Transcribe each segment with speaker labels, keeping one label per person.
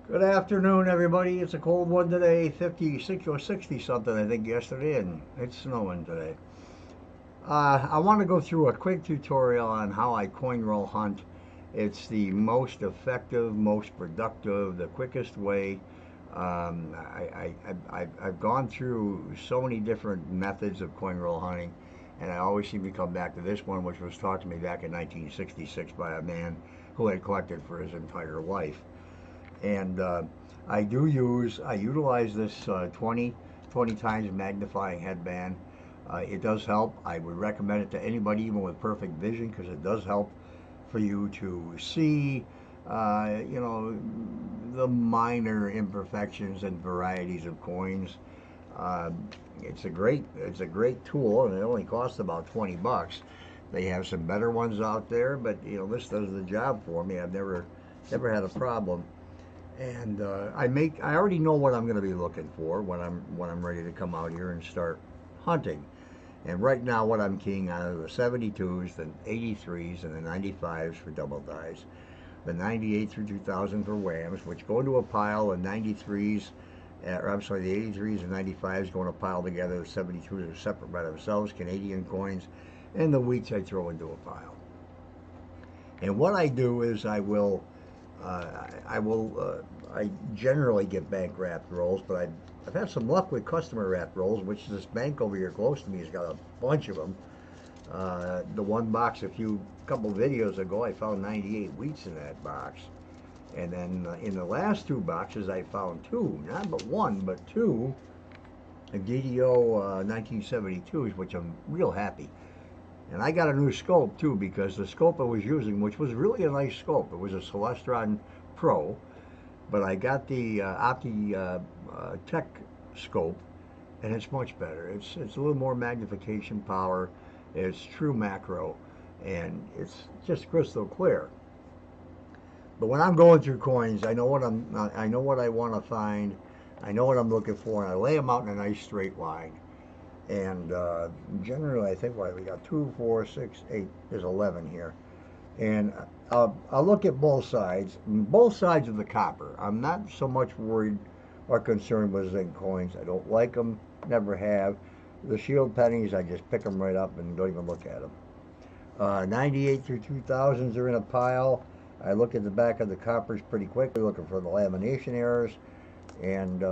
Speaker 1: Good afternoon, everybody. It's a cold one today, 56 or 60 something, I think, yesterday, and it's snowing today. I want to go through a quick tutorial on how I coin roll hunt. It's the most effective, most productive, the quickest way. I've gone through so many different methods of coin roll hunting, and I always seem to come back to this one, which was taught to me back in 1966 by a man who had collected for his entire life. And I utilize this 20 times magnifying headband. It does help. I would recommend it to anybody, even with perfect vision, because it does help for you to see, you know, the minor imperfections and varieties of coins. Uh, it's a great tool, and it only costs about 20 bucks. They have some better ones out there, but this does the job for me. I've never had a problem. And I already know what I'm going to be looking for when I'm ready to come out here and start hunting. And right now, what I'm keying on are the 72s, the 83s, and the 95s for double dice, the 98 through 2000 for whams, which go into a pile. The 93s, or I'm sorry, the 83s and 95s go in a pile together. The 72s are separate by themselves, Canadian coins, and the wheats I throw into a pile. And what I do is I generally get bank wrapped rolls, but I've had some luck with customer wrapped rolls, which this bank over here close to me has got a bunch of them. The one box couple videos ago, I found 98 wheats in that box. And then in the last two boxes, I found two, not but one, but two DDO 1972s, which I'm real happy. And I got a new scope too, because the scope I was using, which was really a nice scope, it was a Celestron Pro, but I got the Opti Tech scope, and it's much better. It's a little more magnification power. It's true macro, and it's just crystal clear. But when I'm going through coins, I know what I want to find. I know what I'm looking for, and I lay them out in a nice straight line. And generally, I think we got 2, 4, 6, 8. There's 11 here. And I'll look at both sides of the copper. I'm not so much worried or concerned with zinc coins. I don't like them, never have. The shield pennies, I just pick them right up and don't even look at them. 98 through 2000s are in a pile. I look at the back of the coppers pretty quickly, looking for the lamination errors, and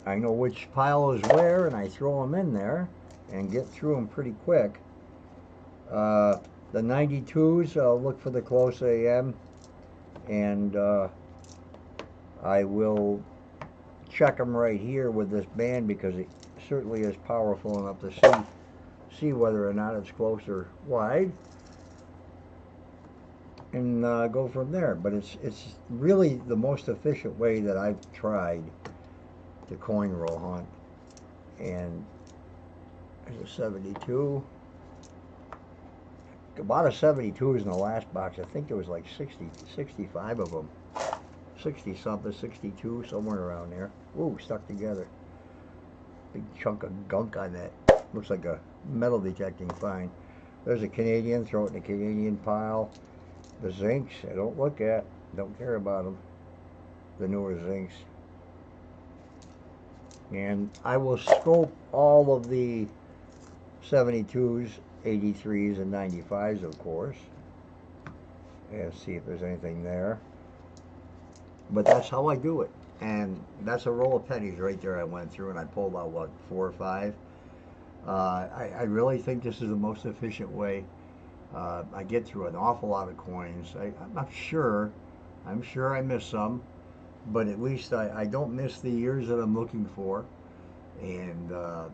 Speaker 1: I know which pile is where, and I throw them in there and get through them pretty quick. The 92s, I'll look for the close AM, and I will check them right here with this band, because it certainly is powerful enough to see whether or not it's close or wide, and go from there. But it's really the most efficient way that I've tried to coin roll hunt. And there's a 72. About a 72s in the last box. I think there was like 60, 65 of them. 60 something, 62, somewhere around there. Ooh, stuck together. Big chunk of gunk on that. Looks like a metal detecting find. There's a Canadian, throw it in the Canadian pile. The zincs, I don't look at, don't care about them. The newer zincs. And I will scope all of the 72s, 83s, and 95s, of course, and see if there's anything there. But that's how I do it. And that's a roll of pennies right there I went through, and I pulled out, what, 4 or 5? I really think this is the most efficient way. I get through an awful lot of coins. I'm sure I miss some, but at least I don't miss the years that I'm looking for. And it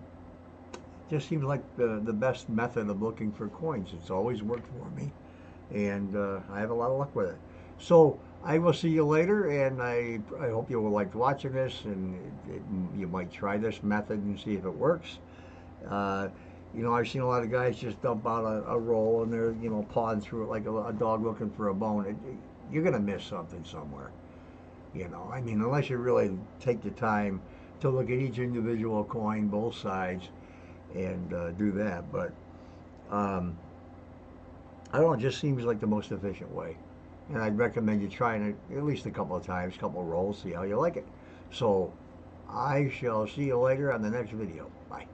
Speaker 1: just seems like the best method of looking for coins. It's always worked for me, and I have a lot of luck with it. So I will see you later, and I hope you will like watching this, and you might try this method and see if it works. Uh, I've seen a lot of guys just dump out a roll, and they're, pawing through it like a dog looking for a bone. You're going to miss something somewhere. I mean, unless you really take the time to look at each individual coin, both sides, and do that. But I don't know, it just seems like the most efficient way. and I'd recommend you trying it at least a couple of times, a couple of rolls, see how you like it. So I shall see you later on the next video. Bye.